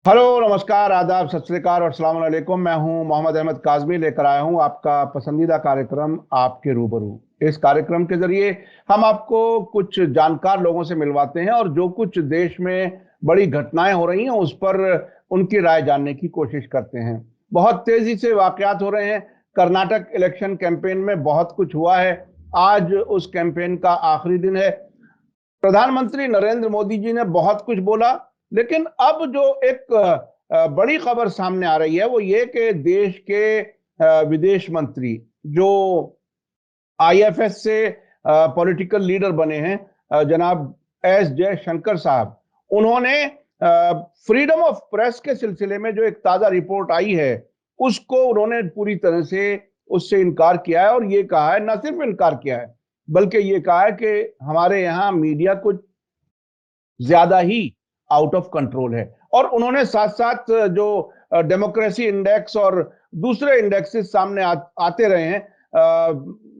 Hello, नमस्कार, आदाब, सत श्री अकाल और अस्सलाम वालेकुम। मैं हूं मोहम्मद अहमद काज़मी, लेकर आया हूं आपका पसंदीदा कार्यक्रम आपके रूबरू। इस कार्यक्रम के जरिए हम आपको कुछ जानकार लोगों से मिलवाते हैं और जो कुछ देश में बड़ी घटनाएं हो रही हैं उस पर उनकी राय जानने की कोशिश करते हैं। बहुत तेजी से वाकयात हो रहे हैं। कर्नाटक इलेक्शन कैंपेन में बहुत कुछ हुआ है। आज उस कैंपेन का आखिरी दिन है। प्रधानमंत्री नरेंद्र मोदी जी ने बहुत कुछ बोला, लेकिन अब जो एक बड़ी खबर सामने आ रही है वो ये कि देश के विदेश मंत्री जो आईएफएस से पॉलिटिकल लीडर बने हैं, जनाब एस जयशंकर साहब, उन्होंने फ्रीडम ऑफ प्रेस के सिलसिले में जो एक ताजा रिपोर्ट आई है उसको उन्होंने पूरी तरह से उससे इनकार किया है। और ये कहा है, न सिर्फ इनकार किया है बल्कि ये कहा है कि हमारे यहाँ मीडिया कुछ ज्यादा ही आउट ऑफ कंट्रोल है। और उन्होंने साथ साथ जो डेमोक्रेसी इंडेक्स और दूसरे इंडेक्सेस सामने आते रहे हैं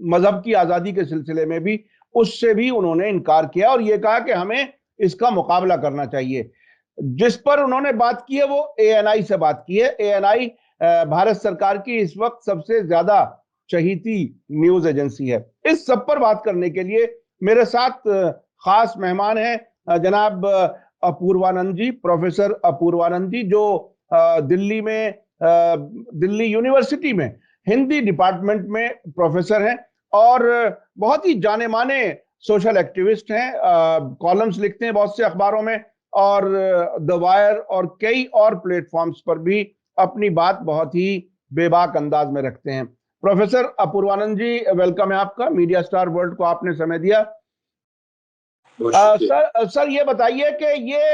मजहब की आजादी के सिलसिले में भी, उससे भी उन्होंने इनकार किया और यह कहा कि हमें इसका मुकाबला करना चाहिए। जिस पर उन्होंने बात की है वो एएनआई से बात की है। एएनआई भारत सरकार की इस वक्त सबसे ज्यादा चहीती न्यूज एजेंसी है। इस सब पर बात करने के लिए मेरे साथ खास मेहमान हैं जनाब अपूर्वानंद जी, प्रोफेसर अपूर्वानंद जी, जो दिल्ली में दिल्ली यूनिवर्सिटी में हिंदी डिपार्टमेंट में प्रोफेसर हैं और बहुत ही जाने माने सोशल एक्टिविस्ट हैं। कॉलम्स लिखते हैं बहुत से अखबारों में और द वायर और कई और प्लेटफॉर्म्स पर भी अपनी बात बहुत ही बेबाक अंदाज में रखते हैं। प्रोफेसर अपूर्वानंद जी, वेलकम है आपका। मीडिया स्टार वर्ल्ड को आपने समय दिया। सर ये बताइए कि ये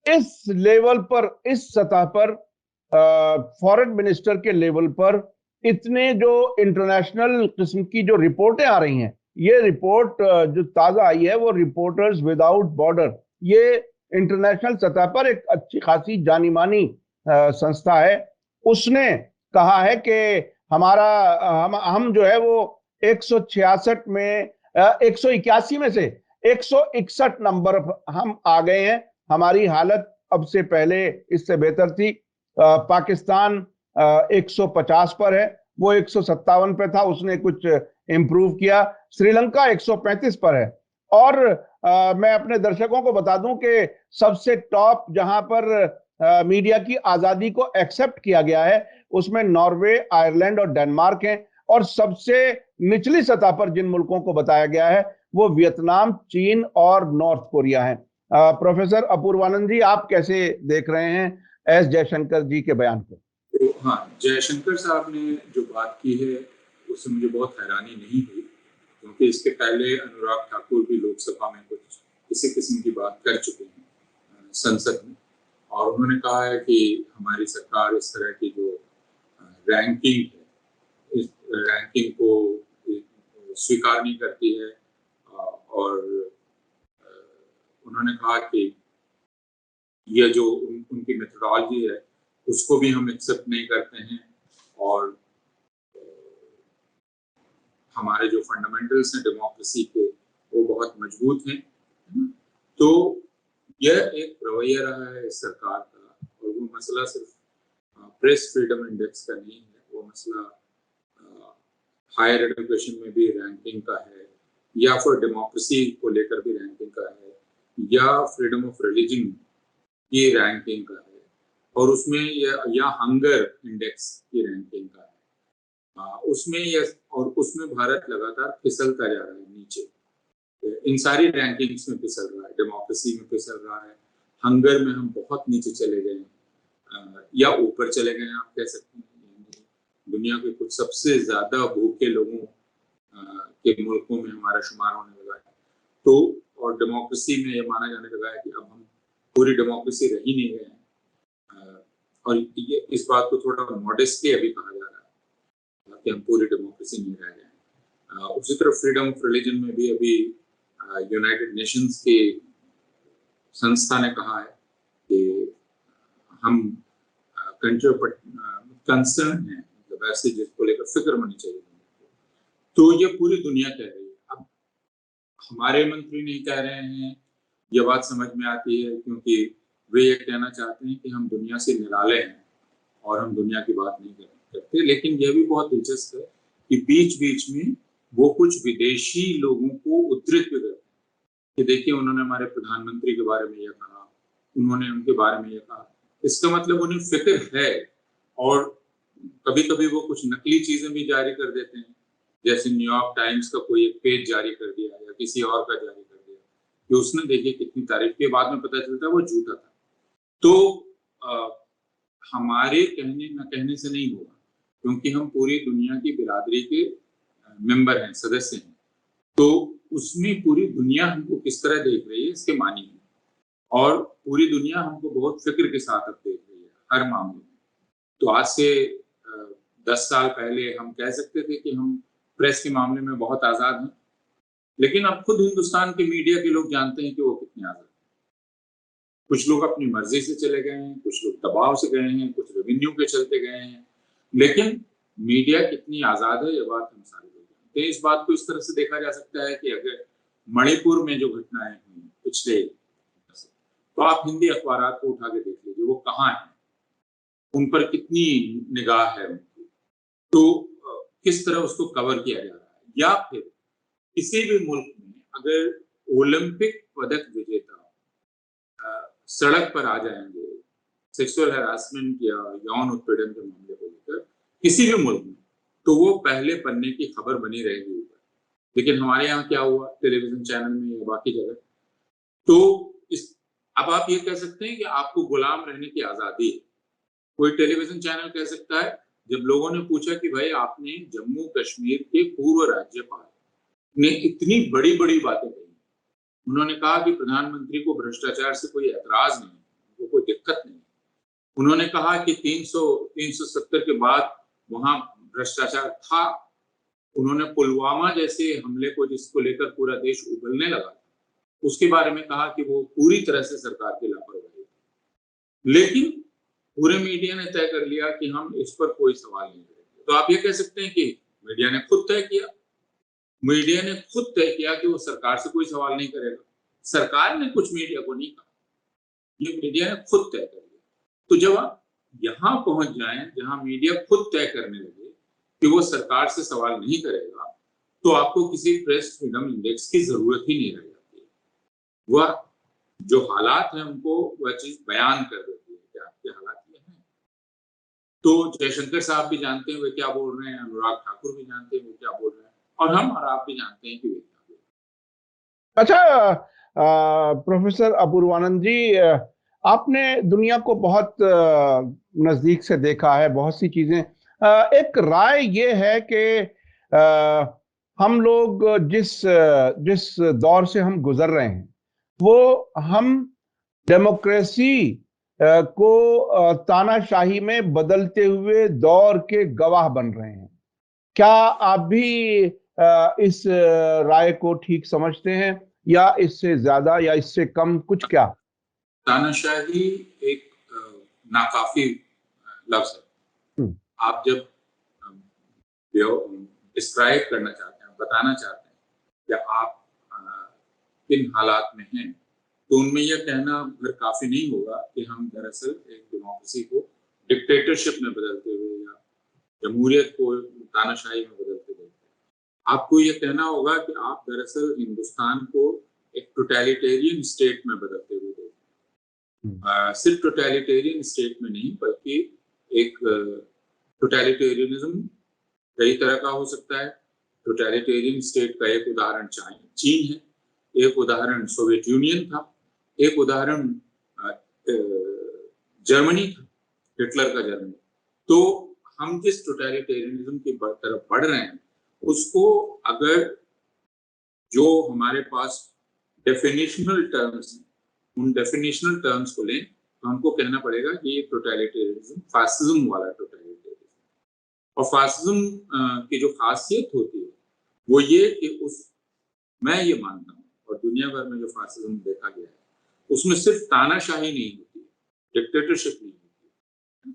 इस लेवल पर, इस सतह पर, फॉरेन मिनिस्टर के लेवल पर इतने जो इंटरनेशनल किस्म की जो रिपोर्टें आ रही हैं, ये रिपोर्ट जो ताजा आई है वो रिपोर्टर्स विदाउट बॉर्डर, ये इंटरनेशनल सतह पर एक अच्छी खासी जानी मानी संस्था है। उसने कहा है कि हमारा हम जो है वो 166 में 181 में से 161 नंबर हम आ गए हैं। हमारी हालत अब से पहले इससे बेहतर थी। पाकिस्तान 150 पर है, वो 157 पे था, उसने कुछ इंप्रूव किया। श्रीलंका 135 पर है। और मैं अपने दर्शकों को बता दूं कि सबसे टॉप जहां पर मीडिया की आजादी को एक्सेप्ट किया गया है उसमें नॉर्वे, आयरलैंड और डेनमार्क हैं। और सबसे निचली सतह पर जिन मुल्कों को बताया गया है वो वियतनाम, चीन और नॉर्थ कोरिया है। प्रोफेसर अपूर्वानंद जी, आप कैसे देख रहे हैं एस जयशंकर जी के बयान को? तो हाँ, जयशंकर साहब ने जो बात की है उससे मुझे बहुत हैरानी नहीं हुई, क्योंकि इसके पहले अनुराग ठाकुर भी लोकसभा में कुछ इसी किस्म की बात कर चुके हैं संसद में। और उन्होंने कहा है कि हमारी सरकार इस तरह की जो रैंकिंग है, इस रैंकिंग को स्वीकार नहीं करती है। और उन्होंने कहा कि यह जो उनकी मेथोडोलॉजी है उसको भी हम एक्सेप्ट नहीं करते हैं। और हमारे जो फंडामेंटल्स हैं डेमोक्रेसी के वो बहुत मजबूत हैं। तो यह एक रवैया रहा है इस सरकार का। और वो मसला सिर्फ प्रेस फ्रीडम इंडेक्स का नहीं है, वो मसला हायर एजुकेशन में भी रैंकिंग का है, या फिर डेमोक्रेसी को लेकर भी रैंकिंग का है, या फ्रीडम ऑफ रिलीजन की रैंकिंग का है, और उसमें या हंगर इंडेक्स की रैंकिंग का है। उसमें भारत लगातार फिसलता जा रहा है नीचे। इन सारी रैंकिंग्स में फिसल रहा है, डेमोक्रेसी में फिसल रहा है, हंगर में हम बहुत नीचे चले गए हैं, या ऊपर चले गए हैं आप कह सकते हैं। दुनिया के कुछ सबसे ज्यादा भूखे लोगों के मुल्कों में हमारा शुमार होने लगा है। तो और डेमोक्रेसी में यह माना जाने लगा है कि अब हम पूरी डेमोक्रेसी रह ही नहीं गए हैं। और ये इस बात को थोड़ा मॉडेस्टली अभी कहा जा रहा है कि हम पूरी डेमोक्रेसी नहीं रह गए हैं। उसी तरह फ्रीडम ऑफ रिलीजन में भी अभी यूनाइटेड नेशंस के संस्था ने कहा है कि हम कंट्री पर कंसर्न है, मतलब ऐसे जिसको लेकर फिक्र होनी चाहिए। तो ये पूरी दुनिया कह रही है। अब हमारे मंत्री नहीं कह रहे हैं, ये बात समझ में आती है, क्योंकि वे ये कहना चाहते हैं कि हम दुनिया से निराले हैं और हम दुनिया की बात नहीं करते। लेकिन यह भी बहुत दिलचस्प है कि बीच बीच में वो कुछ विदेशी लोगों को उद्धृत भी करते हैं कि देखिए उन्होंने हमारे प्रधानमंत्री के बारे में यह कहा, उन्होंने उनके बारे में यह कहा। इसका मतलब उन्हें फिक्र है। और कभी कभी वो कुछ नकली चीजें भी जारी कर देते हैं, जैसे न्यूयॉर्क टाइम्स का कोई एक पेज जारी कर दिया या किसी और का जारी कर दिया कि उसने देखिए कितनी तारीफ की, बाद में पता चलता है वो झूठा था। तो हमारे कहने न कहने से नहीं होगा, क्योंकि हम पूरी दुनिया की बिरादरी के मेंबर हैं, सदस्य हैं। तो उसमें पूरी दुनिया हमको किस तरह देख रही है इसके मानी है, और पूरी दुनिया हमको बहुत फिक्र के साथ अब देख रही है हर मामले में। तो आज से 10 साल पहले हम कह सकते थे कि हम प्रेस के मामले में बहुत आज़ाद हैं, लेकिन अब खुद हिंदुस्तान के मीडिया के लोग जानते हैं कि वो कितने आज़ाद हैं। कुछ लोग अपनी मर्जी से चले गए हैं, कुछ लोग दबाव से गए हैं, कुछ रेवेन्यू के चलते गए हैं, लेकिन मीडिया कितनी आज़ाद है ये बात हम सारे लोग जानते हैं। इस बात को इस तरह से देखा जा सकता है कि अगर मणिपुर में जो घटनाएं हुई पिछले, तो आप हिंदी अखबारात को उठा के देख लीजिए वो कहाँ हैं, उन पर कितनी निगाह है उनकी, तो किस तरह उसको कवर किया जा रहा है। या फिर किसी भी मुल्क में अगर ओलंपिक पदक विजेता सड़क पर आ जाएंगे सेक्सुअल हैरासमेंट या यौन उत्पीड़न के मामले को लेकर किसी भी मुल्क में, तो वो पहले पन्ने की खबर बनी रहेगी ऊपर। लेकिन हमारे यहाँ क्या हुआ टेलीविजन चैनल में या बाकी जगह, तो अब आप ये कह सकते हैं कि आपको गुलाम रहने की आजादी है। कोई टेलीविजन चैनल कह सकता है, जब लोगों ने पूछा कि भाई आपने जम्मू कश्मीर के पूर्व राज्यपाल ने इतनी बड़ी बड़ी बातें कही, उन्होंने कहा कि प्रधानमंत्री को भ्रष्टाचार से कोई ऐतराज नहीं, उनको कोई दिक्कत नहीं। उन्होंने कहा कि 370 के बाद वहां भ्रष्टाचार था। उन्होंने पुलवामा जैसे हमले को, जिसको लेकर पूरा देश उबलने लगा, उसके बारे में कहा कि वो पूरी तरह से सरकार की लापरवाही। लेकिन पूरे मीडिया ने तय कर लिया कि हम इस पर कोई सवाल नहीं करेंगे। तो आप ये कह सकते हैं कि मीडिया ने खुद तय किया, मीडिया ने खुद तय किया कि वो सरकार से कोई सवाल नहीं करेगा। सरकार ने कुछ मीडिया को नहीं कहा, ये मीडिया ने खुद तय कर लिया। तो जब आप यहां पहुंच जाएं जहां मीडिया खुद तय करने लगे कि वो सरकार से सवाल नहीं करेगा, तो आपको किसी प्रेस फ्रीडम इंडेक्स की जरूरत ही नहीं रह जाती। वह जो हालात हैं उनको वह चीज बयान कर देती है कि आपके हालात ये हैं। तो जयशंकर साहब भी जानते हैं वे क्या बोल रहे हैं, अनुराग ठाकुर भी जानते हैं वे क्या बोल रहे हैं, और हम और आप भी जानते हैं कि वे क्या बोल रहे हैं। अच्छा, प्रोफेसर अपूर्वानंद जी, आपने दुनिया को बहुत नजदीक से देखा है, बहुत सी चीजें। एक राय ये है कि हम लोग जिस जिस दौर से हम गुजर रहे हैं, वो हम डेमोक्रेसी को तानाशाही में बदलते हुए दौर के गवाह बन रहे हैं। क्या आप भी इस राय को ठीक समझते हैं, या इससे ज्यादा या इससे कम कुछ? क्या तानाशाही एक नाकाफी लफ्ज है। आप जब डिस्क्राइब करना चाहते हैं, बताना चाहते हैं कि आप किन हालात में हैं, तो उनमें यह कहना फिर काफी नहीं होगा कि हम दरअसल एक डेमोक्रेसी को डिक्टेटरशिप में बदलते हुए या जमहूरियत को तानाशाही में बदलते हुए, आपको यह कहना होगा कि आप दरअसल हिंदुस्तान को एक टोटलिटेरियन स्टेट में बदलते हुए देख रहे हैं। सिर्फ टोटलिटेरियन स्टेट में नहीं, बल्कि एक टोटलिटेरियनिज्म कई तरह का हो सकता है। टोटलिटेरियन स्टेट का एक उदाहरण चीन है, एक उदाहरण सोवियत यूनियन था, एक उदाहरण जर्मनी था, हिटलर का जर्मनी। तो हम जिस टोटलिटेरियनिज्म की तरफ बढ़ रहे हैं, उसको अगर जो हमारे पास डेफिनेशनल टर्म्स हैं, उन डेफिनेशनल टर्म्स को लें, तो हमको कहना पड़ेगा कि ये टोटलिटेरियनिज्म फासिज्म वाला टोटलिटेरियनिज्म। और फासिज्म की जो खासियत होती है वो ये कि मैं ये मानता हूँ, और दुनिया भर में जो फासिज्म देखा गया है उसमें सिर्फ तानाशाही नहीं होती है, डिक्टेटरशिप नहीं होती है।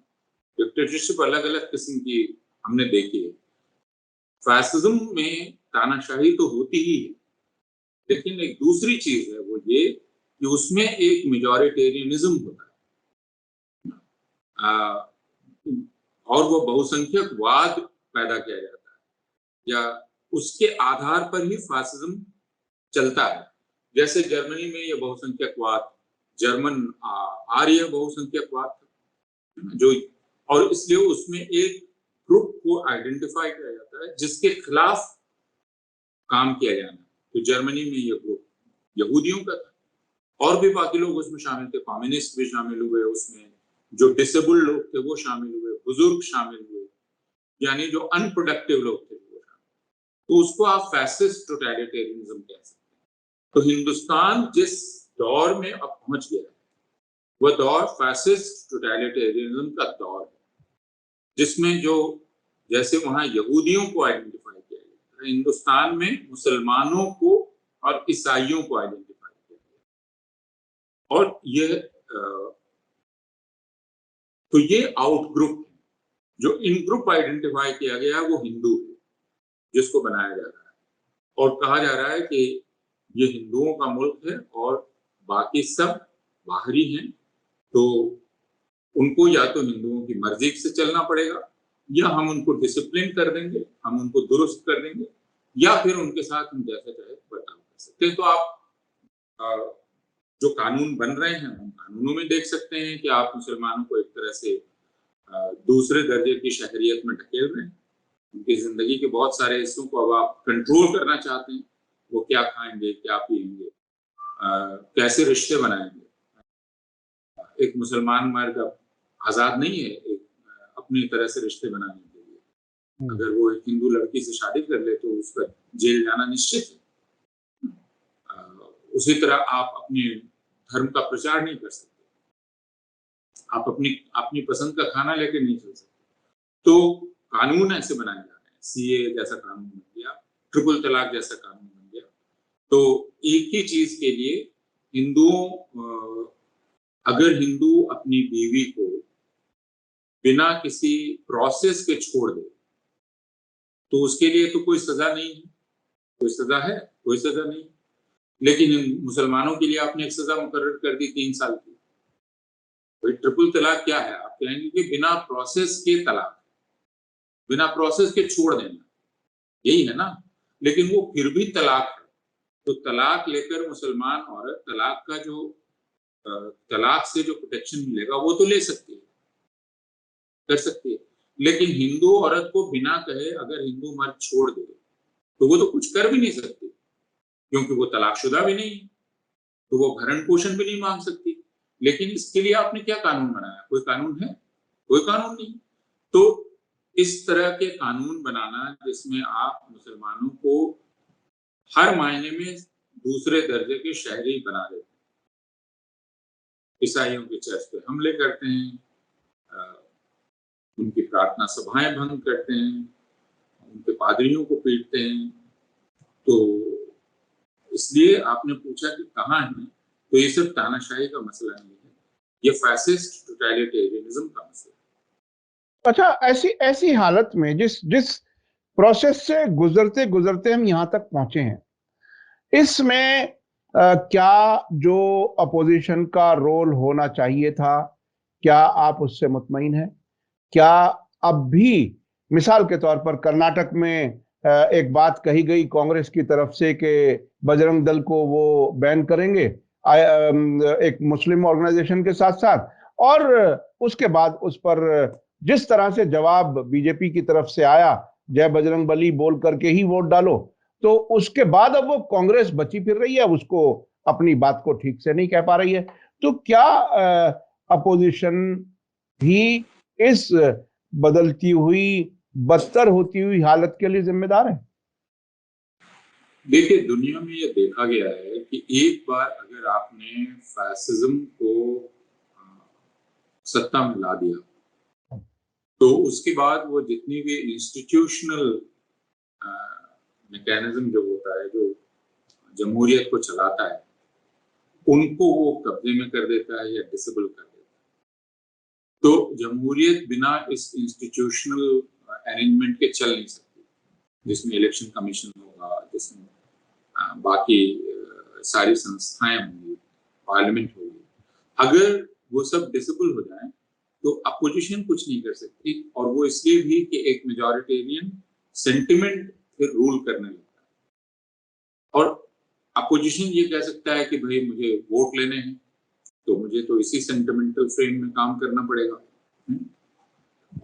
डिक्टेटरशिप अलग अलग किस्म की हमने देखी है। फासिज्म में तानाशाही तो होती ही है, लेकिन एक दूसरी चीज है वो ये कि उसमें एक मेजॉरिटेरियनिज्म होता है। और वो बहुसंख्यकवाद पैदा किया जाता है या उसके आधार पर ही फासिज्म चलता है। जैसे जर्मनी में ये बहुसंख्यकवाद, जर्मन आर्य बहुसंख्यकवाद जो, और इसलिए उसमें एक ग्रुप को आइडेंटिफाई किया जाता है जिसके खिलाफ काम किया जाना। तो जर्मनी में ये ग्रुप यहूदियों का था, और भी बाकी लोग उसमें शामिल थे, कम्युनिस्ट भी शामिल हुए उसमें, जो डिसेबल्ड लोग थे वो शामिल हुए, बुजुर्ग शामिल हुए, यानी जो अनप्रोडक्टिव लोग थे वो शामिल। तो उसको आप फैसिस्ट टोटलिटेरियनिज्म कह सकते हैं। तो हिंदुस्तान जिस दौर में अब पहुंच गया है वह दौर फैसिस्ट टोटलिटेरियनिज्म का दौर है, जिसमें जो जैसे वहां यहूदियों को आइडेंटिफाई किया गया है, हिंदुस्तान में मुसलमानों को और ईसाइयों को आइडेंटिफाई किया गया। और तो ये आउट ग्रुप जो इन ग्रुप आइडेंटिफाई किया गया वो हिंदू है, जिसको बनाया जा रहा है और कहा जा रहा है कि ये हिंदुओं का मुल्क है और बाकी सब बाहरी हैं। तो उनको या तो हिंदुओं की मर्जी से चलना पड़ेगा, या हम उनको डिसिप्लिन कर देंगे, हम उनको दुरुस्त कर देंगे, या फिर उनके साथ हम जैसा चाहे बर्ताव कर सकते हैं। तो आप जो कानून बन रहे हैं उन कानूनों में देख सकते हैं कि आप मुसलमानों को एक तरह से दूसरे दर्जे की शहरियत में ढकेल रहे हैं। उनकी जिंदगी के बहुत सारे हिस्सों को अब आप कंट्रोल करना चाहते हैं, वो क्या खाएंगे, क्या पिएंगे, कैसे रिश्ते बनाएंगे। एक मुसलमान मर्द अब आजाद नहीं है एक अपनी तरह से रिश्ते बनाने के लिए। अगर वो एक हिंदू लड़की से शादी कर ले तो उसका जेल जाना निश्चित है। उसी तरह आप अपने धर्म का प्रचार नहीं कर सकते, आप अपनी पसंद का खाना लेके नहीं चल सकते। तो कानून ऐसे बनाए जा रहे हैं, सीए जैसा कानून बन गया, ट्रिपल तलाक जैसा कानून बन गया। तो एक ही चीज के लिए हिंदुओं, अगर हिंदू अपनी बीवी को बिना किसी प्रोसेस के छोड़ दे तो उसके लिए तो कोई सजा नहीं है। कोई सजा है? कोई सजा नहीं। लेकिन मुसलमानों के लिए आपने एक सजा मुकर्रर कर दी 3 साल की। भाई ट्रिपल तलाक क्या है? आप कहेंगे कि बिना प्रोसेस के तलाक, बिना प्रोसेस के छोड़ देना, यही है ना। लेकिन वो फिर भी तलाक है। तो तलाक लेकर मुसलमान औरत तलाक का जो तलाक से जो प्रोटेक्शन मिलेगा वो तो ले सकती है, कर सकती है। लेकिन हिंदू औरत को बिना कहे अगर हिंदू मर्द छोड़ दे तो वो तो कुछ कर भी नहीं सकती, क्योंकि वो तलाकशुदा भी नहीं है, तो वो भरण पोषण भी नहीं मांग सकती। लेकिन इसके लिए आपने क्या कानून बनाया? कोई कानून है? कोई कानून नहीं। तो इस तरह के कानून बनाना जिसमें आप मुसलमानों को हर मायने में दूसरे दर्जे के शहरी बना देते हैं, ईसाइयों के चर्च पे हमले करते हैं, उनकी प्रार्थना सभाएं भंग करते हैं, उनके पादरियों को पीटते हैं। तो इसलिए आपने पूछा कि कहाँ है, तो ये सिर्फ तानाशाही का मसला नहीं है, ये फैसिस्ट टोटलिटेरियनिज्म का मसला है। अच्छा, ऐसी हालत में जिस जिस प्रोसेस से गुजरते गुजरते हम यहाँ तक पहुंचे हैं, इसमें क्या जो अपोजिशन का रोल होना चाहिए था, क्या आप उससे मुतमईन हैं? क्या अब भी, मिसाल के तौर पर कर्नाटक में एक बात कही गई कांग्रेस की तरफ से कि बजरंग दल को वो बैन करेंगे एक मुस्लिम ऑर्गेनाइजेशन के साथ साथ, और उसके बाद उस पर जिस तरह से जवाब बीजेपी की तरफ से आया, जय बजरंग बली बोल करके ही वोट डालो, तो उसके बाद अब वो कांग्रेस बची फिर रही है, उसको अपनी बात को ठीक से नहीं कह पा रही है। तो क्या अपोजिशन भी इस बदलती हुई, बदतर होती हुई हालत के लिए जिम्मेदार है? देखिए, दुनिया में ये देखा गया है कि एक बार अगर आपने फैसिज्म को सत्ता में ला दिया तो उसके बाद वो जितनी भी इंस्टीट्यूशनल मैकेनिज्म जो होता है, जो जमहूरियत को चलाता है, उनको वो कब्जे में कर देता है या डिसेबल कर देता है। तो जमहूरियत बिना इस इंस्टीट्यूशनल अरेंजमेंट के चल नहीं सकती, जिसमें इलेक्शन कमीशन होगा, जिसमें बाकी सारी संस्थाएं होंगी, पार्लियामेंट होगी। अगर वो सब डिसेबल हो जाए तो अपोजिशन कुछ नहीं कर सकती, और वो इसलिए भी कि एक मेजॉरिटेरियन सेंटिमेंट फिर रूल करने लगता है। और अपोजिशन ये कह सकता है कि भाई मुझे वोट लेने हैं, तो मुझे तो इसी सेंटिमेंटल फ्रेम में काम करना पड़ेगा।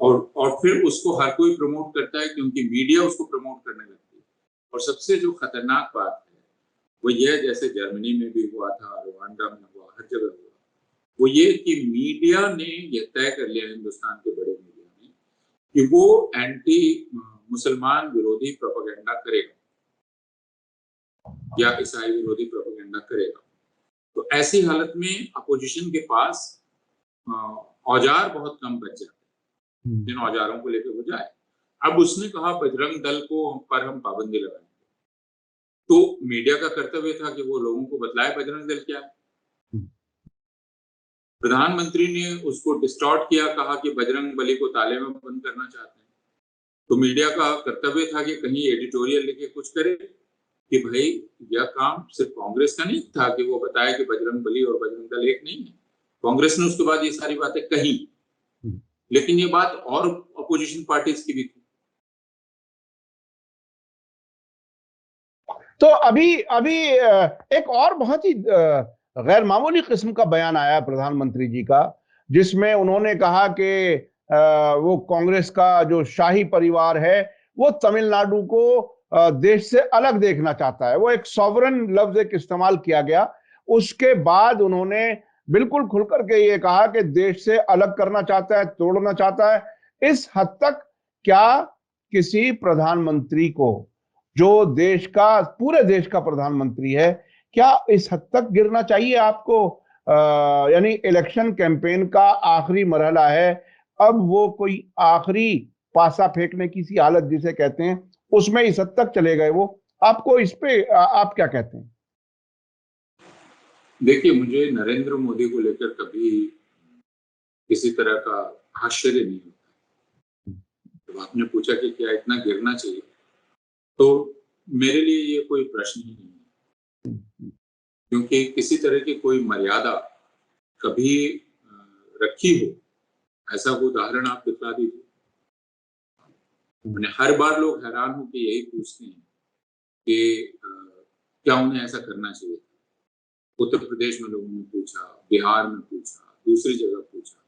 और फिर उसको हर कोई प्रमोट करता है, क्योंकि मीडिया उसको प्रमोट करने लगती है। और सबसे जो खतरनाक बात है वो ये, जैसे जर्मनी में भी हुआ था, रवांडा में हुआ, हर जगह हुआ, वो ये कि मीडिया ने ये तय कर लिया, हिंदुस्तान के बड़े मीडिया ने, कि वो एंटी मुसलमान विरोधी प्रोपेगेंडा करेगा या ईसाई विरोधी प्रोपेगेंडा करेगा। तो ऐसी हालत में अपोजिशन के पास औजार बहुत कम बच जाते हैं जिन औजारों को लेकर वो जाए। अब उसने कहा बजरंग दल को पर हम पाबंदी लगाएंगे, तो मीडिया का कर्तव्य था कि वो लोगों को बतलाए बजरंग दल क्या है। प्रधानमंत्री ने उसको डिस्टॉर्ट किया, कहा कि बजरंग बली को ताले में बंद करना चाहते हैं। तो मीडिया का कर्तव्य था कि कहीं एडिटोरियल लिखे कुछ करे कि भाई यह काम सिर्फ कांग्रेस का नहीं था कि वो बताया कि बजरंग बली और बजरंग दल एक नहीं है। कांग्रेस ने उसके बाद ये सारी बातें कही, लेकिन ये बात और अपोजिशन पार्टीज की भी थी। तो अभी अभी एक और बहुत ही गैर मामूली किस्म का बयान आया प्रधानमंत्री जी का, जिसमें उन्होंने कहा कि वो कांग्रेस का जो शाही परिवार है वो तमिलनाडु को देश से अलग देखना चाहता है। वो एक सॉवरन लफ्ज एक इस्तेमाल किया गया। उसके बाद उन्होंने बिल्कुल खुलकर के ये कहा कि देश से अलग करना चाहता है, तोड़ना चाहता है। इस हद तक क्या किसी प्रधानमंत्री को, जो देश का, पूरे देश का प्रधानमंत्री है, क्या इस हद तक गिरना चाहिए आपको? यानी इलेक्शन कैंपेन का आखिरी मरहला है, अब वो कोई आखिरी पासा फेंकने की सी हालत जिसे कहते हैं, उसमें इस हद तक चले गए वो। आपको इस पे आप क्या कहते हैं? देखिए, मुझे नरेंद्र मोदी को लेकर कभी किसी तरह का आश्चर्य नहीं होता। जब आपने पूछा कि क्या इतना गिरना चाहिए, तो मेरे लिए ये कोई प्रश्न ही नहीं है, क्योंकि किसी तरह की कोई मर्यादा कभी रखी हो, ऐसा कोई उदाहरण आप दिखला दीजिए। मैंने हर बार लोग हैरान होकर यही पूछते हैं कि क्या उन्हें ऐसा करना चाहिए था। उत्तर प्रदेश में लोगों ने पूछा, बिहार में पूछा, दूसरी जगह पूछा,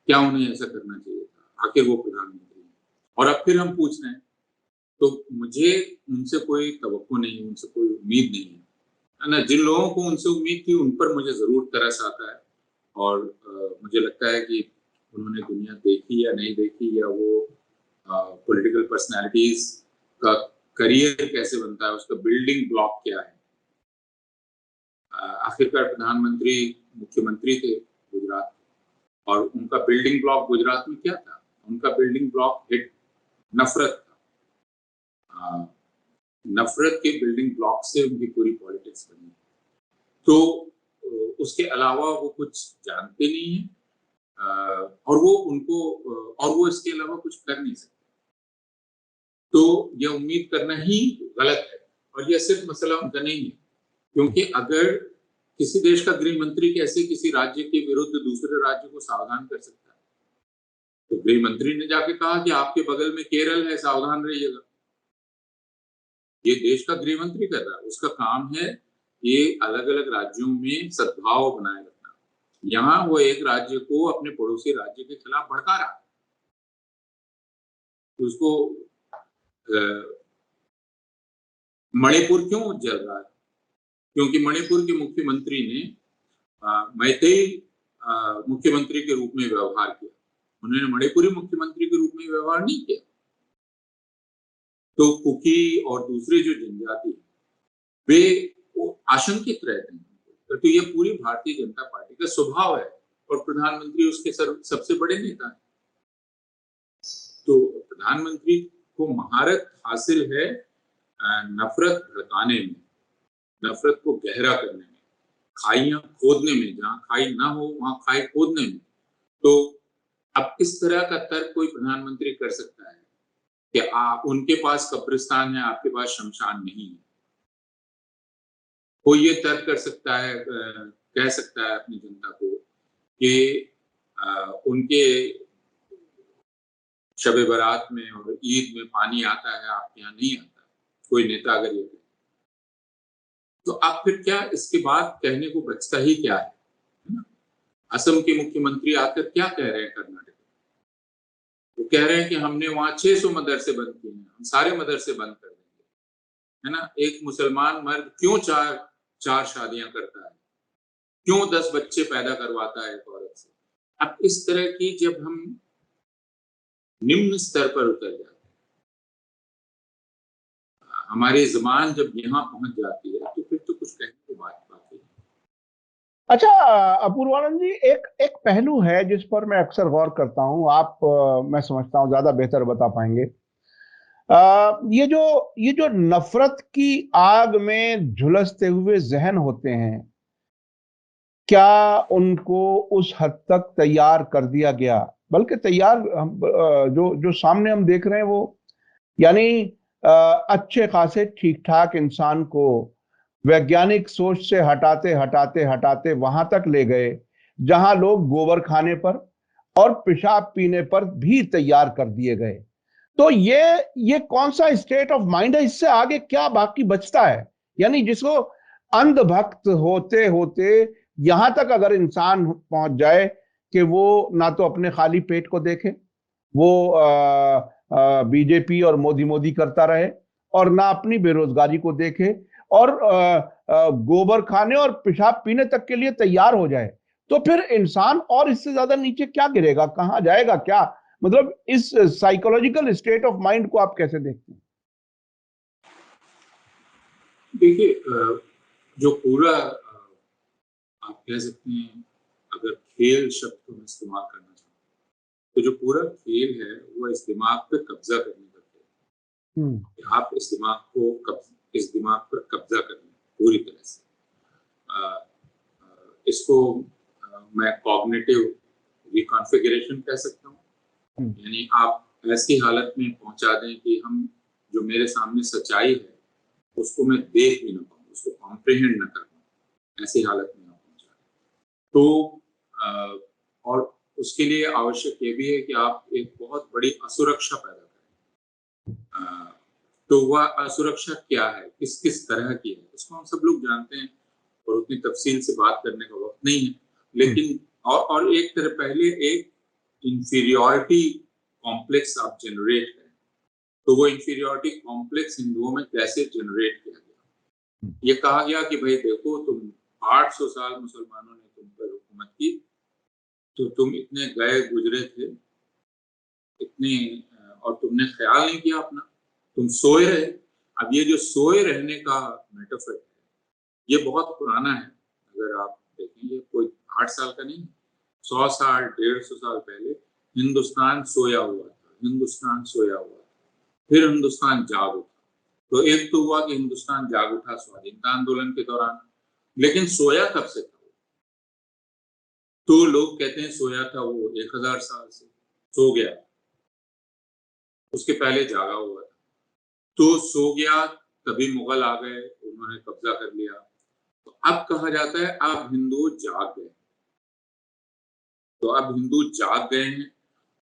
क्या उन्हें ऐसा करना चाहिए था, आखिर वो प्रधानमंत्री हैं। और अब फिर हम पूछ रहे हैं। तो मुझे उनसे कोई तवक्को नहीं, उनसे कोई उम्मीद नहीं है ना। जिन लोगों को उनसे उम्मीद थी उन पर मुझे जरूर तरस आता है, और मुझे लगता है कि उन्होंने दुनिया देखी या नहीं देखी, या वो पॉलिटिकल पर्सनालिटीज का करियर कैसे बनता है, उसका बिल्डिंग ब्लॉक क्या है। आखिरकार प्रधानमंत्री मुख्यमंत्री थे गुजरात, और उनका बिल्डिंग ब्लॉक गुजरात में क्या था? उनका बिल्डिंग ब्लॉक हिट नफरत था। नफरत के बिल्डिंग ब्लॉक से उनकी पूरी पॉलिटिक्स बनी। तो उसके अलावा वो कुछ जानते नहीं है, और वो इसके अलावा कुछ कर नहीं सकते। तो यह उम्मीद करना ही गलत है, और यह सिर्फ मसला उनका नहीं है, क्योंकि अगर किसी देश का गृह मंत्री कैसे किसी राज्य के विरुद्ध दूसरे राज्य को सावधान कर सकता है, तो गृह मंत्री ने जाके कहा कि आपके बगल में केरल है, सावधान रहिएगा। ये देश का गृह मंत्री कर रहा है, उसका काम है ये अलग अलग राज्यों में सद्भाव बनाए रखना। यहाँ वो एक राज्य को अपने पड़ोसी राज्य के खिलाफ भड़का रहा है, तो उसको मणिपुर क्यों जल रहा है? क्योंकि मणिपुर के मुख्यमंत्री ने मैतेई मुख्यमंत्री के रूप में व्यवहार किया, उन्होंने मणिपुरी मुख्यमंत्री के रूप में व्यवहार नहीं किया। तो कुकी और दूसरे जो जनजाति वे आशंकित रहते हैं। तो ये पूरी भारतीय जनता पार्टी का स्वभाव है, और प्रधानमंत्री उसके सबसे बड़े नेता हैं। तो प्रधानमंत्री को महारत हासिल है नफरत भड़काने में, नफरत को गहरा करने में, खाइयां खोदने में, जहां खाई ना हो वहां खाई खोदने में। तो अब इस तरह का तर्क कोई प्रधानमंत्री कर सकता है कि उनके पास कब्रिस्तान है, आपके पास शमशान नहीं है। कोई ये तर्क कर सकता है, कह सकता है अपनी जनता को कि उनके शब बारात में और ईद में पानी आता है, आपके यहाँ नहीं आता, कोई नेता अगर ये कहे तो आप फिर क्या इसके बाद कहने को बचता ही क्या है ना? असम के मुख्यमंत्री आकर क्या कह रहे हैं कर्नाटक में? वो कह रहे हैं कि हमने वहां 600 मदरसे बंद किए हैं, हम सारे मदरसे बंद कर देंगे, है ना। एक मुसलमान मर्द क्यों चार शादियां करता है, क्यों 10 बच्चे पैदा करवाता है एक औरत से? अब इस तरह की जब हम निम्न स्तर पर उतर जाते हैं, हमारी ज़बान जब यहाँ पहुंच जाती है तो फिर तो कुछ कहने की बात बाकी है। अच्छा, अपूर्वानंद जी, एक एक पहलू है जिस पर मैं अक्सर गौर करता हूं, आप मैं समझता हूं ज्यादा बेहतर बता पाएंगे। ये जो नफरत की आग में झुलसते हुए जहन होते हैं, क्या उनको उस हद तक तैयार कर दिया गया? बल्कि तैयार जो जो सामने हम देख रहे हैं वो, यानी अच्छे खासे ठीक ठाक इंसान को वैज्ञानिक सोच से हटाते हटाते हटाते वहां तक ले गए जहां लोग गोबर खाने पर और पेशाब पीने पर भी तैयार कर दिए गए। तो ये कौन सा स्टेट ऑफ माइंड है? इससे आगे क्या बाकी बचता है? यानी जिसको अंधभक्त होते होते यहां तक अगर इंसान पहुंच जाए कि वो ना तो अपने खाली पेट को देखे, वो बीजेपी और मोदी मोदी करता रहे, और ना अपनी बेरोजगारी को देखे, और गोबर खाने और पेशाब पीने तक के लिए तैयार हो जाए, तो फिर इंसान और इससे ज्यादा नीचे क्या गिरेगा, कहां जाएगा, क्या मतलब इस साइकोलॉजिकल स्टेट ऑफ माइंड को आप कैसे देखते हैं? देखिए, जो पूरा आप कह सकते हैं, अगर खेल शब्द को मैं इस्तेमाल करना चाहूँ तो जो पूरा खेल है वो इस दिमाग पे कब्जा करने का खेल है। आप इस दिमाग पर कब्जा कर लें पूरी तरह से। इसको मैं कॉग्निटिव रिकॉन्फ़िगरेशन कह सकता हूँ। यानी आप ऐसी हालत में पहुंचा दें कि हम जो मेरे सामने सच्चाई है उसको मैं देख भी ना पाऊँ, उसको कॉम्प्रिहेंड ना कर पाऊँ, ऐसी हालत में आप पहुंचा दें। तो और उसके लिए आवश्यक ये भी है कि आप एक बहुत बड़ी असुरक्षा पैदा करें। तो वह असुरक्षा क्या है, किस किस तरह की है, उसको हम सब लोग जानते हैं और उतनी तफसील से बात करने का वक्त नहीं है। लेकिन और एक तरह पहले एक इंफीरियॉरिटी कॉम्प्लेक्स आप जनरेट करें, तो वो इंफीरियॉरिटी कॉम्प्लेक्स हिंदुओं में कैसे जनरेट किया गया? ये कहा गया कि भाई देखो, तुम 800 साल मुसलमानों ने तुम पर हुकूमत की, तो तुम इतने गए गुजरे थे, इतने और तुमने ख्याल नहीं किया अपना, तुम सोए रहे। अब ये जो सोए रहने का मेटाफर है, ये बहुत पुराना है। अगर आप देखेंगे, कोई 8 साल का नहीं, 100 साल 150 साल पहले हिंदुस्तान सोया हुआ था, हिंदुस्तान सोया हुआ था, फिर हिंदुस्तान जाग उठा। तो एक तो हुआ कि हिंदुस्तान जाग उठा स्वाधीनता आंदोलन के दौरान, लेकिन सोया कब से था? तो लोग कहते हैं सोया था वो 1000 साल से, सो गया, उसके पहले जागा हुआ था। तो सो गया, तभी मुगल आ गए, उन्होंने कब्जा कर लिया। तो अब कहा जाता है अब हिंदू जाग गए। तो अब हिंदू जाग गए हैं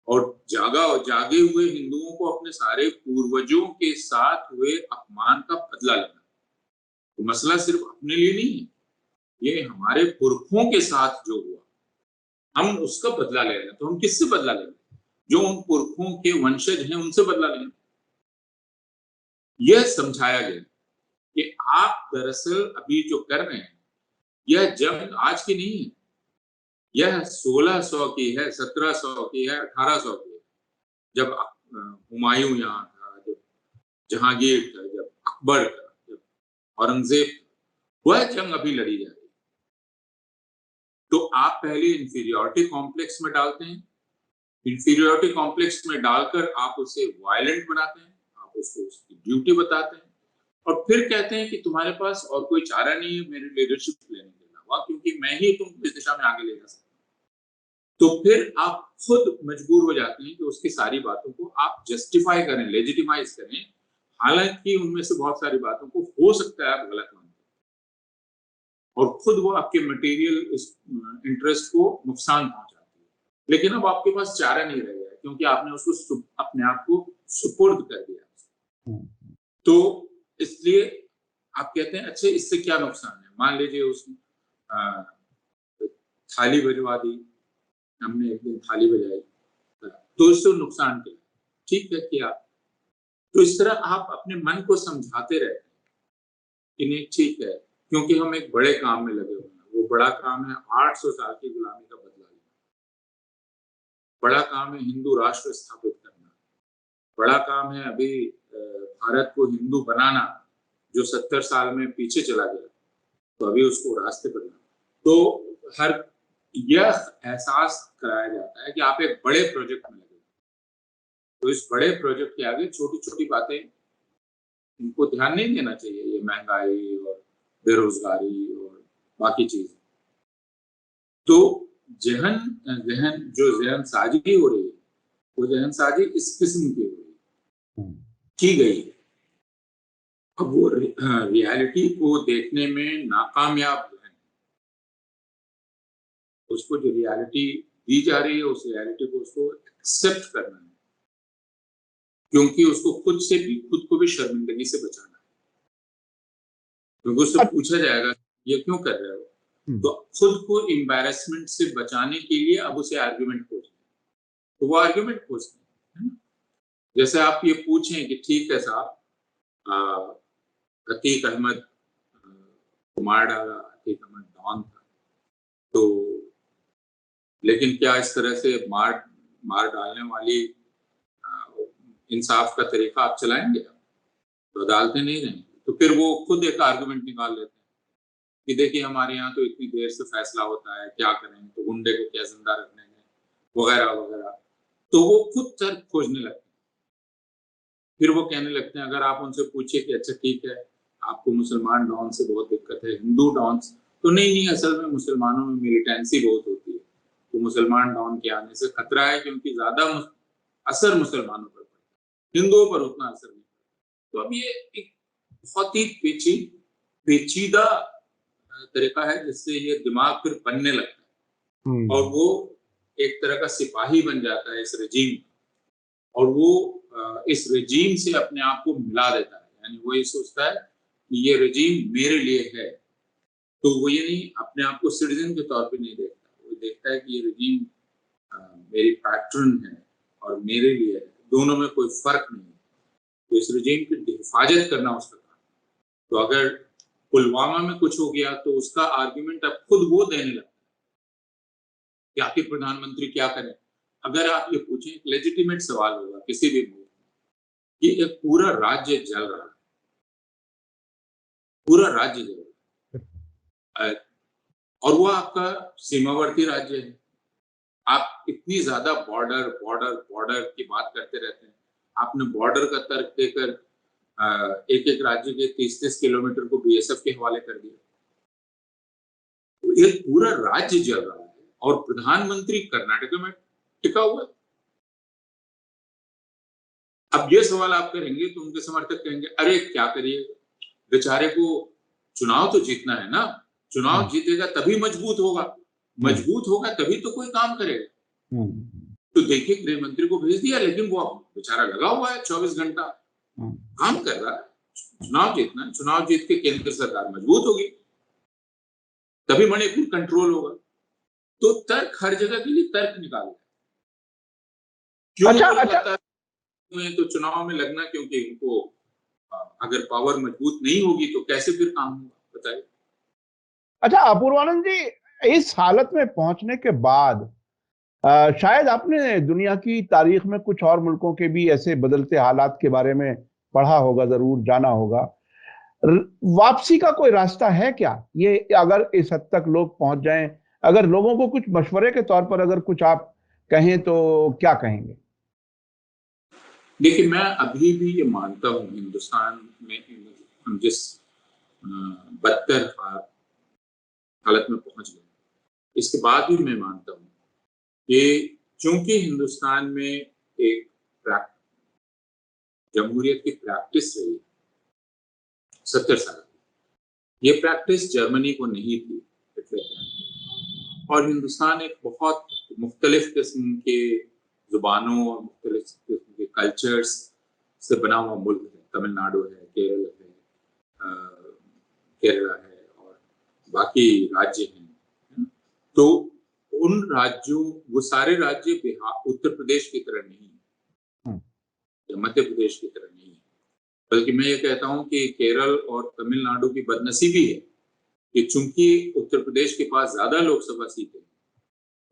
और जागे हुए हिंदुओं को अपने सारे पूर्वजों के साथ हुए अपमान का बदला लेना। तो मसला सिर्फ अपने लिए नहीं है, ये हमारे पुरखों के साथ जो हुआ, हम उसका बदला ले रहे हैं। तो हम किससे बदला लेंगे? जो उन पुरखों के वंशज हैं उनसे बदला लेंगे। यह समझाया गया कि आप दरअसल अभी जो कर रहे हैं, यह जंग आज की नहीं है, यह 1600 की है, 1700 की है, 1800 की है। जब हुमायूं यहाँ था, जब जहांगीर था, जब अकबर था, जब औरंगजेब था, वह जंग अभी लड़ी जा रही है। तो आप पहले इंफीरियॉरिटी कॉम्प्लेक्स में डालते हैं, इंफीरियॉरिटी कॉम्प्लेक्स में डालकर आप उसे वायलेंट बनाते हैं, आप उसको उसकी ड्यूटी बताते हैं, और फिर कहते हैं कि तुम्हारे पास और कोई चारा नहीं है मेरे लीडरशिप लेने के अलावा, क्योंकि मैं ही तुमको इस दिशा में आगे ले जा सकता हूँ। तो फिर आप खुद मजबूर हो जाते हैं कि उसकी सारी बातों को आप जस्टिफाई करें, लेजिटिमाइज करें, हालांकि उनमें से बहुत सारी बातों को हो सकता है आप गलत मानते हैं, और खुद वो आपके मटेरियल इंटरेस्ट को नुकसान पहुंचाती है। लेकिन अब आपके पास चारा नहीं रह गया, क्योंकि आपने उसको अपने आप को सुपुर्द कर दिया। हम्म। तो इसलिए आप कहते हैं अच्छा इससे क्या नुकसान है। मान लीजिए उसने थाली बजवा दी, हमने एक दिन थाली बजाई तो इससे नुकसान क्या, ठीक है किया। तो इस तरह आप अपने मन को समझाते रहते हैं कि नहीं ठीक है, क्योंकि हम एक बड़े काम में लगे हुए हैं। वो बड़ा काम है 800 साल की गुलामी का बदला लेना, बड़ा काम है हिंदू राष्ट्र स्थापित करना, बड़ा काम है अभी भारत को हिंदू बनाना, जो 70 साल में पीछे चला गया, तो अभी उसको रास्ते पर लाना। तो हर यह एहसास कराया जाता है कि आप एक बड़े प्रोजेक्ट में लगे, तो इस बड़े प्रोजेक्ट के आगे छोटी छोटी बातें इनको ध्यान नहीं देना चाहिए, ये महंगाई और बेरोजगारी और बाकी चीजें। तो जहन साजी हो रही है, वो जहन साजी इस किस्म की हो रही की गई है। अब वो रियलिटी को देखने में नाकामयाब है, उसको जो रियलिटी दी जा रही है उस रियलिटी को उसको एक्सेप्ट करना है, क्योंकि उसको खुद को भी शर्मिंदगी से बचाना है। क्योंकि उससे पूछा जाएगा ये क्यों कर रहे हो, तो खुद को एम्बैरेसमेंट से बचाने के लिए अब उसे आर्गुमेंट खोजना, तो वो आर्गुमेंट खोजते हैं। जैसे आप ये पूछें कि ठीक है साहब, अतीक अहमद को मार डाला, अतीक अहमद डॉन था, तो लेकिन क्या इस तरह से मार डालने वाली इंसाफ का तरीका आप चलाएंगे? तो अदालतें नहीं रहेंगी। तो फिर वो खुद एक आर्गुमेंट निकाल लेते हैं कि देखिए हमारे यहाँ तो इतनी देर से फैसला होता है, क्या करें, तो गुंडे को क्या जिंदा रखने हैं, वगैरह वगैरह। तो वो खुद तर्क खोजने लगते हैं। फिर वो कहने लगते हैं, अगर आप उनसे पूछिए कि अच्छा ठीक है आपको मुसलमान डॉन से बहुत दिक्कत है, हिंदू डॉन, तो नहीं असल में मुसलमानों में मिलिटेंसी बहुत होती है, तो मुसलमान डॉन के आने से खतरा है, क्योंकि ज्यादा असर मुसलमानों पर पड़ता है, हिंदुओं पर उतना असर नहीं। तो अब ये एक बहुत ही पेचीदा तरीका है जिससे ये दिमाग फिर बनने लगता है और वो एक तरह का सिपाही बन जाता है इस रजीम, और वो इस रजीम से अपने आप को मिला देता है। यानी वो ये सोचता है कि ये रजीम मेरे लिए है, तो वो ये नहीं अपने आप को सिटीजन के तौर पे नहीं देखता, वो देखता है कि ये रजीम मेरी पैटर्न है और मेरे लिए है, दोनों में कोई फर्क नहीं है। तो इस रजीम की हिफाजत करना उसका काम। तो अगर पुलवामा में कुछ हो गया तो उसका आर्गुमेंट अब खुद वो देने लगता है कि आखिर प्रधानमंत्री क्या करें। अगर आप ये पूछें, एक लेजिटिमेट सवाल होगा किसी भी मुल्क में कि एक पूरा राज्य जल रहा है, पूरा राज्य जल रहा है और वो आपका सीमावर्ती राज्य है, आप इतनी ज्यादा बॉर्डर बॉर्डर बॉर्डर की बात करते रहते हैं, आपने बॉर्डर का तर्क देकर एक एक राज्य के 30-30 किलोमीटर को बीएसएफ के हवाले कर दिया। तो एक पूरा राज्य जल रहा है और प्रधानमंत्री कर्नाटक में टिका हुआ है। अब ये सवाल आप करेंगे तो उनके समर्थक कहेंगे अरे क्या करिए, बेचारे को चुनाव तो जीतना है ना, चुनाव जीतेगा तभी मजबूत होगा तभी तो कोई काम करेगा। तो देखिए गृह मंत्री को भेज दिया, लेकिन वो बेचारा लगा हुआ है 24 घंटा काम कर रहा है। चुनाव जीतना है, चुनाव जीत के केंद्र सरकार मजबूत होगी, तभी मणिपुर कंट्रोल होगा। तो तर्क हर जगह के लिए तर्क निकाल क्यों तो चुनाव में लगना, क्योंकि उनको अगर पावर मजबूत नहीं होगी तो कैसे फिर काम होगा, बताइए। अच्छा अपूर्वानंद जी, इस हालत में पहुंचने के बाद शायद आपने दुनिया की तारीख में कुछ और मुल्कों के भी ऐसे बदलते हालात के बारे में पढ़ा होगा, जरूर जाना होगा। वापसी का कोई रास्ता है क्या? ये अगर इस हद तक लोग पहुंच जाएं, अगर लोगों को कुछ मशवरे के तौर पर अगर कुछ आप कहें तो क्या कहेंगे? देखिए मैं अभी भी ये मानता हूँ हिंदुस्तान में हम जिस बदतर हालत में पहुंच गए, इसके बाद भी मैं मानता हूँ कि चूंकि हिंदुस्तान में एक जमहूरियत की प्रैक्टिस रही 70 साल, ये प्रैक्टिस जर्मनी को नहीं थी, और हिंदुस्तान एक बहुत मुख्तलिफ किस्म के जुबानों और मुख्तलिफ किस्म के कल्चर्स से बना हुआ मुल्क है। तमिलनाडु है, केरला है और बाकी राज्य हैं। तो उन राज्यों, वो सारे राज्य बिहार, उत्तर प्रदेश की तरह नहीं है या मध्य प्रदेश की तरह नहीं है, बल्कि मैं ये कहता हूँ कि केरल और तमिलनाडु की बदनसीबी है कि चूंकि उत्तर प्रदेश के पास ज्यादा लोकसभा सीटें हैं,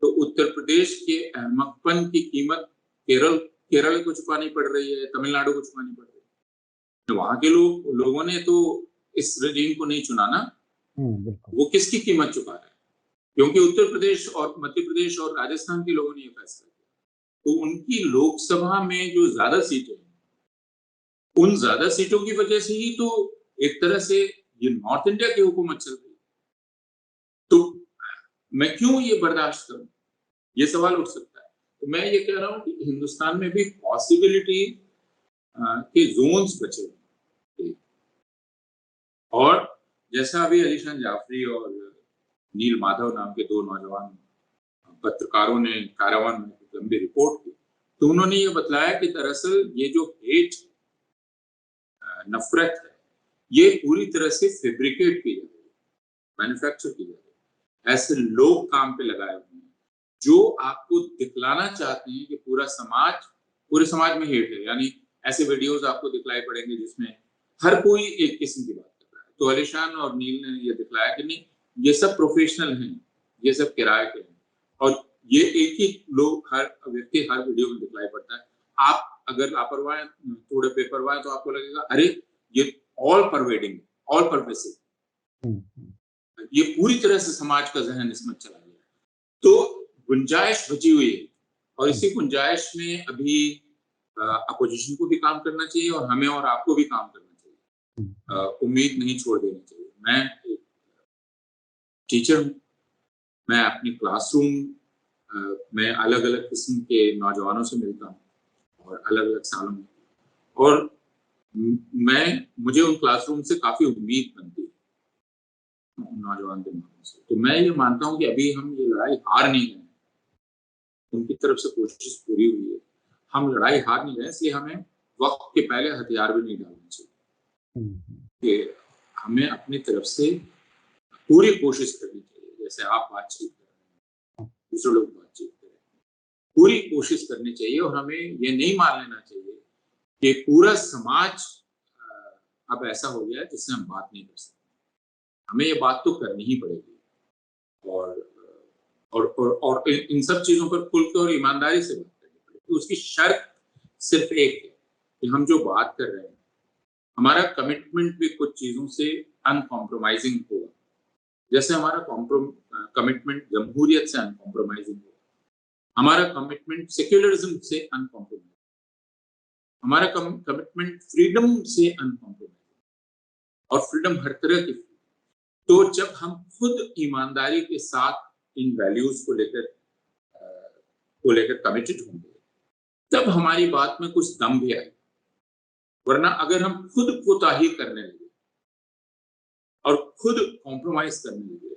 तो उत्तर प्रदेश के अहमकपन की कीमत केरल को चुकानी पड़ रही है, तमिलनाडु को चुकानी पड़ रही है। तो वहां के लोगों ने तो इस रजीम को नहीं चुना ना, वो किसकी कीमत चुका रहे हैं? क्योंकि उत्तर प्रदेश और मध्य प्रदेश और राजस्थान के लोगों ने ये फैसला किया, तो उनकी लोकसभा में जो ज्यादा सीटें हैं, उन ज्यादा सीटों की वजह से ही तो एक तरह से ये नॉर्थ इंडिया की हुकूमत चल रही है। तो मैं क्यों ये बर्दाश्त करूं, ये सवाल उठ सकता है। तो मैं ये कह रहा हूं कि हिंदुस्तान में भी पॉसिबिलिटी के जोन्स बचे हुए, और जैसा अभी अलीशान जाफरी और नील माधव नाम के दो नौजवान पत्रकारों ने कारावान में लंबी रिपोर्ट की, तो उन्होंने ये बताया कि दरअसल ये जो हेट, नफरत है, ये पूरी तरह से फैब्रिकेट की जा रही है, मैन्युफैक्चर की जा रही है। ऐसे लोग काम पे लगाए हुए हैं जो आपको दिखलाना चाहते हैं कि पूरे समाज में हेट है। यानी ऐसे वीडियोस आपको दिखलाई पड़ेंगे जिसमें हर कोई एक किस्म की बात कर रहा है। तो अलीशान और नील ने ये दिखलाया कि नहीं, ये सब प्रोफेशनल हैं, ये सब किराए के हैं, और ये एक ही लोग, हर व्यक्ति हर वीडियो में दिखलाई पड़ता है। आप अगर लापरवाह, थोड़े बेपरवाह, तो आपको लगेगा अरे ये ऑल परवेडिंग, ऑल परवेसिव, ये पूरी तरह से समाज का जहन इसमें चला गया। तो गुंजाइश बची हुई है, और इसी गुंजाइश में अभी अपोजिशन को भी काम करना चाहिए और हमें और आपको भी काम करना चाहिए। उम्मीद नहीं छोड़ देनी चाहिए। मैं एक टीचर हूँ, मैं अपनी क्लासरूम में अलग अलग किस्म के नौजवानों से मिलता हूँ और अलग अलग सालों में, और मुझे उन क्लासरूम से काफी उम्मीद बनती है, नौजवान दिमागों से। तो मैं ये मानता हूँ कि अभी हम ये लड़ाई हार नहीं गए, उनकी तरफ से कोशिश पूरी हुई है, हम लड़ाई हार नहीं गए, इसलिए हमें वक्त के पहले हथियार भी नहीं डालने चाहिए। कि हमें अपनी तरफ से पूरी कोशिश करनी चाहिए, जैसे आप बातचीत कर रहे हैं, दूसरे लोग बातचीत कर रहे हैं, पूरी कोशिश करनी चाहिए। और हमें ये नहीं मान लेना चाहिए कि पूरा समाज अब ऐसा हो गया है जिससे हम बात नहीं कर सकते। हमें ये बात तो करनी ही पड़ेगी, और इन सब चीजों पर खुल के और ईमानदारी से बात करनी पड़ेगी। तो उसकी शर्त सिर्फ एक है कि हम जो बात कर रहे हैं, हमारा कमिटमेंट भी कुछ चीजों से अनकॉम्प्रोमाइजिंग होगा। जैसे हमारा कमिटमेंट जमहूरियत से अनकॉम्प्रोमाइजिंग होगा, हमारा कमिटमेंट सेक्युलरिज्म से अनकॉम्प्रोमाइजिंग, हमारा कमिटमेंट फ्रीडम से अनकॉम्प्रोमाइजिंग, और फ्रीडम हर तरह की। तो जब हम खुद ईमानदारी के साथ इन वैल्यूज को लेकर कमिटेड होंगे, तब हमारी बात में कुछ दम भी आए। वरना अगर हम खुद कोताही करने लगे और खुद कॉम्प्रोमाइज करने लगे,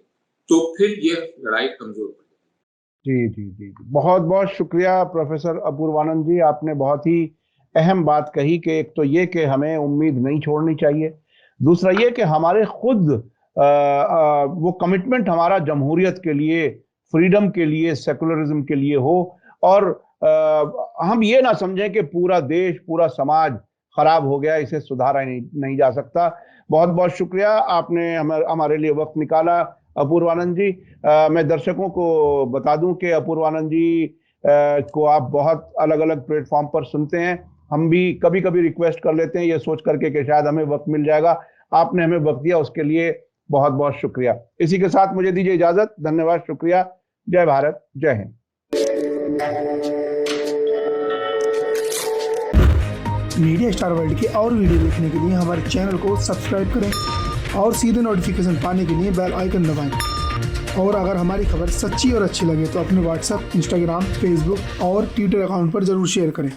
तो फिर ये लड़ाई कमजोर पड़ जाएगी। जी जी जी, बहुत बहुत शुक्रिया प्रोफेसर अपूर्वानंद जी, आपने बहुत ही अहम बात कही कि एक तो ये कि हमें उम्मीद नहीं छोड़नी चाहिए, दूसरा ये कि हमारे खुद वो कमिटमेंट हमारा जमहूरियत के लिए, फ्रीडम के लिए, सेकुलरिज्म के लिए हो, और हम ये ना समझें कि पूरा देश, पूरा समाज खराब हो गया, इसे सुधारा नहीं जा सकता। बहुत बहुत शुक्रिया, आपने हमारे लिए वक्त निकाला अपूर्वानंद जी। मैं दर्शकों को बता दूं कि अपूर्वानंद जी को आप बहुत अलग अलग प्लेटफॉर्म पर सुनते हैं। हम भी कभी कभी रिक्वेस्ट कर लेते हैं ये सोच करके कि शायद हमें वक्त मिल जाएगा। आपने हमें वक्त दिया, उसके लिए बहुत बहुत शुक्रिया। इसी के साथ मुझे दीजिए इजाजत। धन्यवाद, शुक्रिया। जय भारत, जय हिंद। मीडिया स्टार वर्ल्ड के और वीडियो देखने के लिए हमारे चैनल को सब्सक्राइब करें और सीधे नोटिफिकेशन पाने के लिए बेल आइकन दबाएं। और अगर हमारी खबर सच्ची और अच्छी लगे तो अपने व्हाट्सएप, इंस्टाग्राम, फेसबुक और ट्विटर अकाउंट पर जरूर शेयर करें।